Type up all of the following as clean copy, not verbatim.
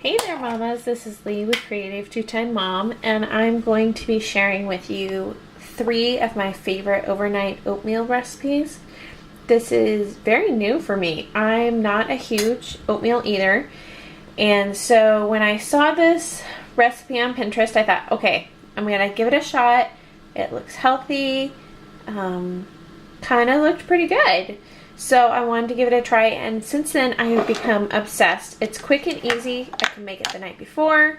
Hey there mamas, this is Lee with Creative 210 Mom, and I'm going to be sharing with you 3 of my favorite overnight oatmeal recipes. This is very new for me. I'm not a huge oatmeal eater, and so when I saw this recipe on Pinterest, I thought, okay, I'm gonna give it a shot. It looks healthy, kind of looked pretty good. So I wanted to give it a try, and since then I have become obsessed. It's quick and easy. I can make it the night before.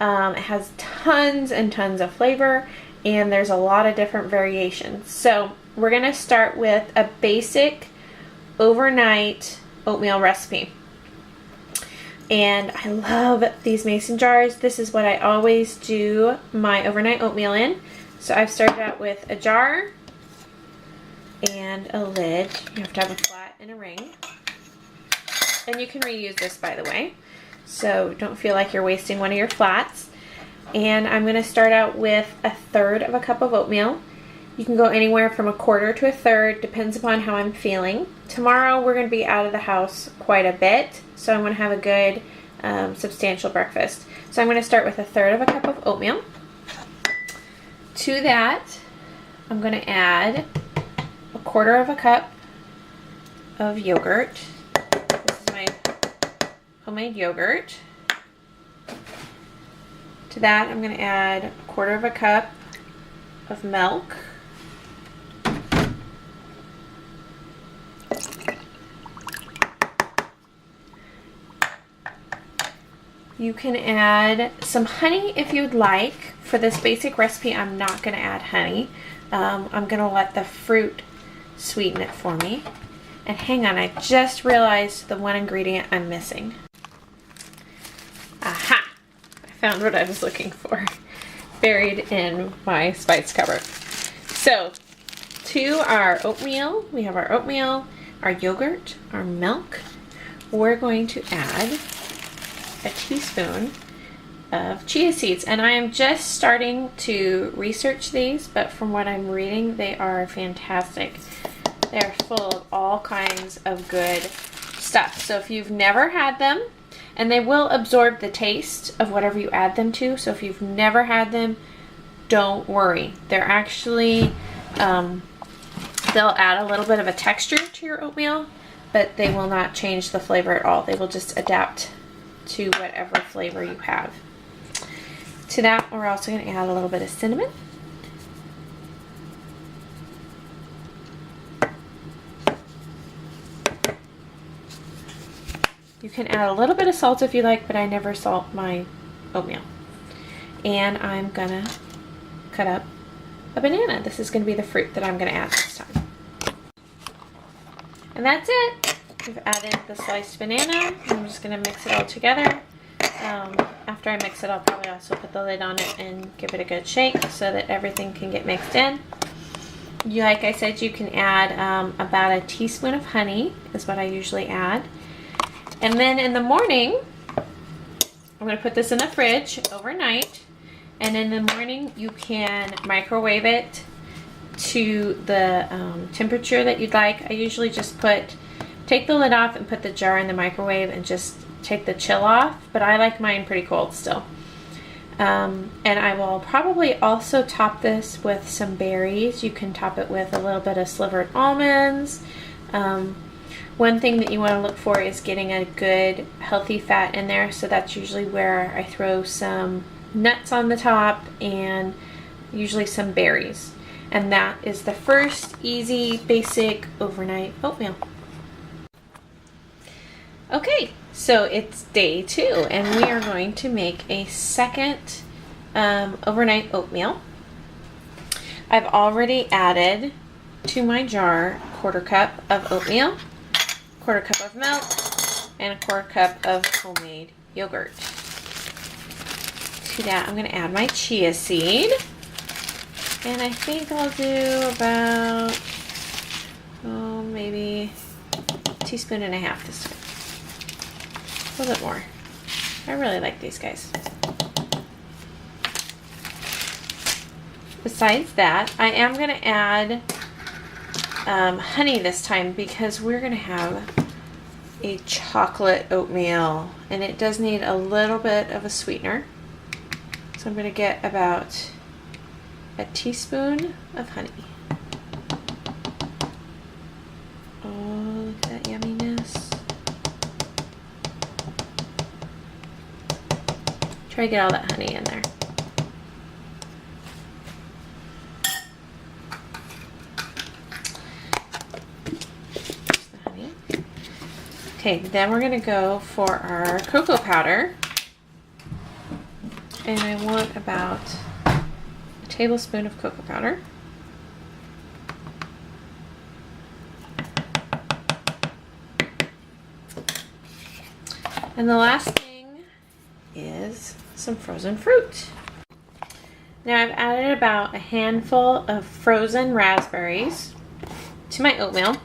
It has tons and tons of flavor, and there's a lot of different variations. So we're going to start with a basic overnight oatmeal recipe. And I love these mason jars. This is what I always do my overnight oatmeal in. So I've started out with a jar and a lid. You have to have a flat and a ring. And you can reuse this, by the way, so don't feel like you're wasting one of your flats. And I'm going to start out with 1/3 of a cup of oatmeal. You can go anywhere from 1/4 to 1/3, depends upon how I'm feeling. Tomorrow we're going to be out of the house quite a bit, so I'm going to have a good substantial breakfast. So I'm going to start with 1/3 of a cup of oatmeal. To that I'm going to add 1/4 of a cup of yogurt. This is my homemade yogurt. To that I'm going to add 1/4 of a cup of milk. You can add some honey if you'd like. For this basic recipe I'm not going to add honey. I'm going to let the fruit sweeten it for me. And hang on, I just realized the one ingredient I'm missing. Aha! I found what I was looking for, buried in my spice cupboard. So, to our oatmeal, we have our oatmeal, our yogurt, our milk. We're going to add a teaspoon of chia seeds, and I am just starting to research these, but from what I'm reading, they are fantastic. They're full of all kinds of good stuff. So if you've never had them, and they will absorb the taste of whatever you add them to, so if you've never had them, don't worry. They're actually, they'll add a little bit of a texture to your oatmeal, but they will not change the flavor at all. They will just adapt to whatever flavor you have. To that, we're also going to add a little bit of cinnamon. You can add a little bit of salt if you like, but I never salt my oatmeal. And I'm gonna cut up a banana. This is gonna be the fruit that I'm gonna add this time. And that's it. We've added the sliced banana. I'm just gonna mix it all together. After I mix it, I'll probably also put the lid on it and give it a good shake so that everything can get mixed in. Like I said, you can add about a teaspoon of honey is what I usually add. And then in the morning, I'm going to put this in the fridge overnight. And in the morning, you can microwave it to the temperature that you'd like. I usually just take the lid off and put the jar in the microwave and just take the chill off. But I like mine pretty cold still. And I will probably also top this with some berries. You can top it with a little bit of slivered almonds. One thing that you want to look for is getting a good healthy fat in there, so that's usually where I throw some nuts on the top and usually some berries. And that is the first easy basic overnight oatmeal. Okay, so it's day 2 and we are going to make a second overnight oatmeal. I've already added to my jar 1/4 cup of oatmeal, 1/4 cup of milk, and 1/4 cup of homemade yogurt. To that I'm going to add my chia seed, and I think I'll do about maybe a teaspoon and a half this time. A little bit more. I really like these guys. Besides that, I am going to add honey this time because we're going to have a chocolate oatmeal, and it does need a little bit of a sweetener. So I'm going to get about a teaspoon of honey. Oh, look at that yumminess. Try to get all that honey in there. Okay, then we're going to go for our cocoa powder. And I want about a tablespoon of cocoa powder. And the last thing is some frozen fruit. Now I've added about a handful of frozen raspberries to my oatmeal.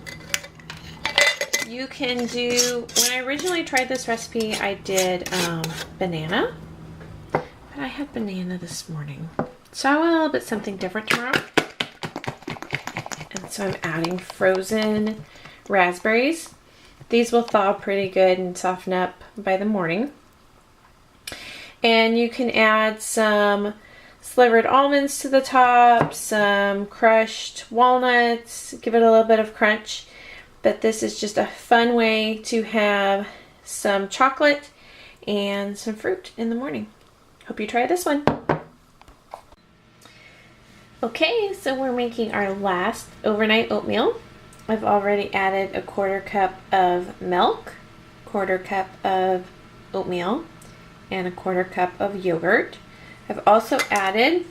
You can do, when I originally tried this recipe, I did banana, but I had banana this morning. So I want a little bit something different tomorrow. And so I'm adding frozen raspberries. These will thaw pretty good and soften up by the morning. And you can add some slivered almonds to the top, some crushed walnuts, give it a little bit of crunch. But this is just a fun way to have some chocolate and some fruit in the morning. Hope you try this one. Okay, so we're making our last overnight oatmeal. I've already added a 1/4 cup of milk, 1/4 cup of oatmeal, and a 1/4 cup of yogurt. I've also added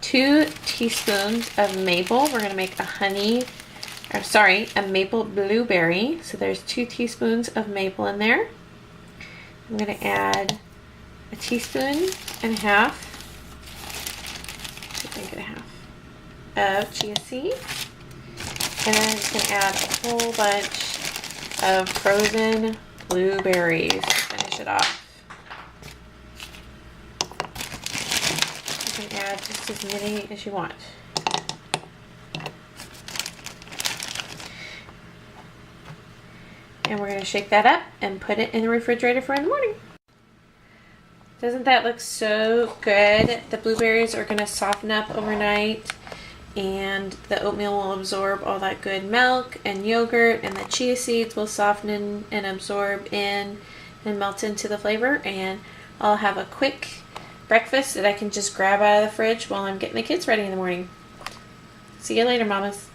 2 teaspoons of maple. We're going to make a maple blueberry. So there's 2 teaspoons of maple in there. I'm going to add a teaspoon and a half, of chia seeds. And then I'm just going to add a whole bunch of frozen blueberries to finish it off. You can add just as many as you want. And we're going to shake that up and put it in the refrigerator for in the morning. Doesn't that look so good? The blueberries are going to soften up overnight, and the oatmeal will absorb all that good milk and yogurt, and the chia seeds will soften and absorb in and melt into the flavor, and I'll have a quick breakfast that I can just grab out of the fridge while I'm getting the kids ready in the morning. See you later, mamas.